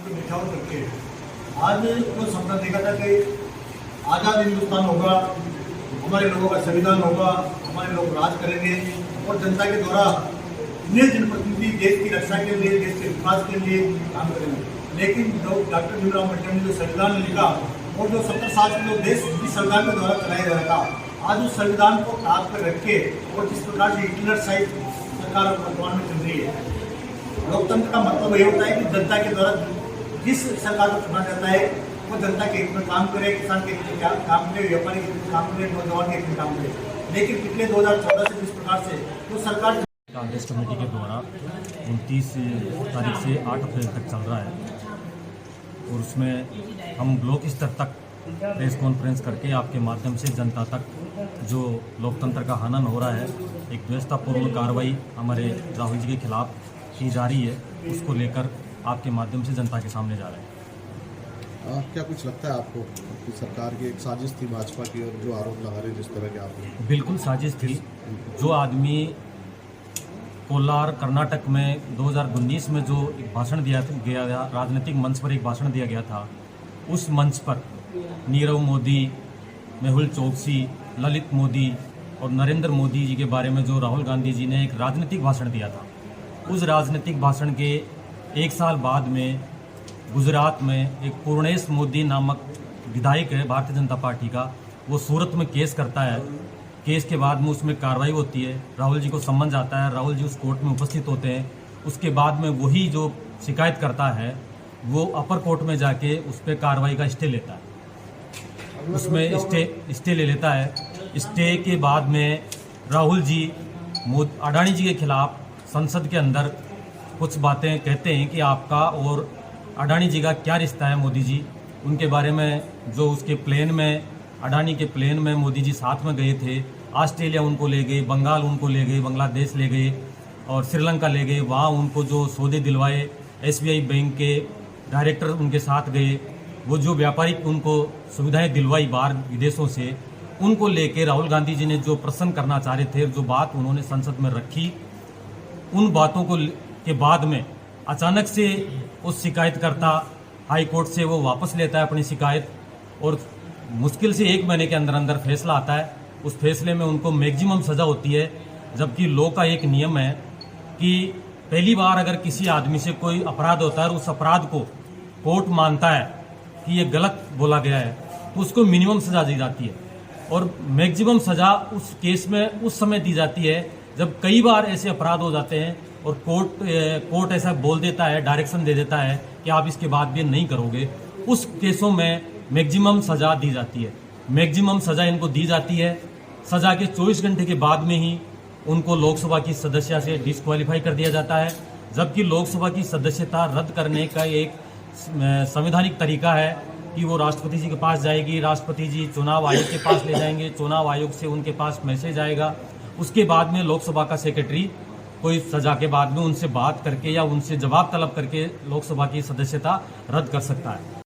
निछावर करके आज तो सपना देखा था कि आज़ाद हिंदुस्तान होगा, हमारे लोगों का संविधान होगा, हमारे लोग राज करेंगे और जनता के द्वारा इतने जनप्रतिनिधि देश की रक्षा के लिए, देश के विकास के लिए काम करेंगे। लेकिन जो डॉक्टर भीमराव अम्बेडकर ने जो संविधान लिखा और जो 70 साल से जो देश जिस सरकार के द्वारा चलाया जा रहा था, आज उस संविधान को ताक पर रख के और जिस प्रकार से हिटलर साइड सरकार वर्तमान में चल रही है, लोकतंत्र का मतलब ये होता है कि जनता के द्वारा जिस सरकार को चुना जाता है वो जनता के हित में काम करे, किसान के हित में काम करे, व्यापारी के हित में काम करे, नौजवान के हित में काम करे। लेकिन पिछले 2014 से जिस प्रकार से वो सरकार कांग्रेस कमेटी के द्वारा 29 तारीख से 8 अप्रैल तक चल रहा है और उसमें हम ब्लॉक स्तर तक प्रेस कॉन्फ्रेंस करके आपके माध्यम से जनता तक जो लोकतंत्र का हनन हो रहा है, एक व्यवस्थापूर्ण कार्रवाई हमारे राहुल जी के खिलाफ की जा रही है, उसको लेकर आपके माध्यम से जनता के सामने जा रहे हैं। क्या कुछ लगता है आपको कि सरकार की एक साजिश थी भाजपा की और जो आरोप लगा रहे जिस तरह के आपने? बिल्कुल साजिश थी। जो आदमी कोलार कर्नाटक में 2019 में जो एक भाषण दिया गया था, राजनीतिक मंच पर एक भाषण दिया गया था, उस मंच पर नीरव मोदी, मेहुल चोकसी, ललित मोदी और नरेंद्र मोदी जी के बारे में जो राहुल गांधी जी ने एक राजनीतिक भाषण दिया था, उस राजनीतिक भाषण के एक साल बाद में गुजरात में एक पूर्णेश मोदी नामक विधायक है भारतीय जनता पार्टी का, वो सूरत में केस करता है। केस के बाद में उसमें कार्रवाई होती है, राहुल जी को सम्मन जाता है, राहुल जी उस कोर्ट में उपस्थित होते हैं। उसके बाद में वही जो शिकायत करता है वो अपर कोर्ट में जाके उस पर कार्रवाई का स्टे लेता है, उसमें स्टे ले लेता है। स्टे के बाद में राहुल जी अडानी जी के खिलाफ संसद के अंदर कुछ बातें कहते हैं कि आपका और अडानी जी का क्या रिश्ता है। मोदी जी उनके बारे में जो उसके प्लेन में, अडानी के प्लेन में मोदी जी साथ में गए थे, ऑस्ट्रेलिया उनको ले गए, बंगाल उनको ले गए, बांग्लादेश ले गए और श्रीलंका ले गए। वहाँ उनको जो सौदे दिलवाए, SBI बैंक के डायरेक्टर उनके साथ गए, वो जो व्यापारिक उनको सुविधाएं दिलवाई बाहर विदेशों से, उनको लेके राहुल गांधी जी ने जो प्रसन्न करना चाह रहे थे, जो बात उन्होंने संसद में रखी, उन बातों को के बाद में अचानक से उस शिकायतकर्ता हाई कोर्ट से वो वापस लेता है अपनी शिकायत और मुश्किल से 1 महीने के अंदर अंदर फैसला आता है। उस फैसले में उनको मैक्सिमम सज़ा होती है, जबकि लॉ का एक नियम है कि पहली बार अगर किसी आदमी से कोई अपराध होता है और उस अपराध को कोर्ट मानता है कि ये गलत बोला गया है, तो उसको मिनिमम सज़ा दी जाती है और मैक्सिमम सज़ा उस केस में उस समय दी जाती है जब कई बार ऐसे अपराध हो जाते हैं और कोर्ट ऐसा बोल देता है, डायरेक्शन दे देता है कि आप इसके बाद भी नहीं करोगे। उस केसों में मैक्सिमम सज़ा दी जाती है। मैक्सिमम सज़ा इनको दी जाती है। सज़ा के 24 घंटे के बाद में ही उनको लोकसभा की सदस्यता से डिस्क्वालीफाई कर दिया जाता है, जबकि लोकसभा की सदस्यता रद्द करने का एक संवैधानिक तरीका है कि वो राष्ट्रपति जी के पास जाएगी, राष्ट्रपति जी चुनाव आयोग के पास ले जाएंगे, चुनाव आयोग से उनके पास मैसेज आएगा। उसके बाद में लोकसभा का सेक्रेटरी कोई सजा के बाद में उनसे बात करके या उनसे जवाब तलब करके लोकसभा की सदस्यता रद्द कर सकता है।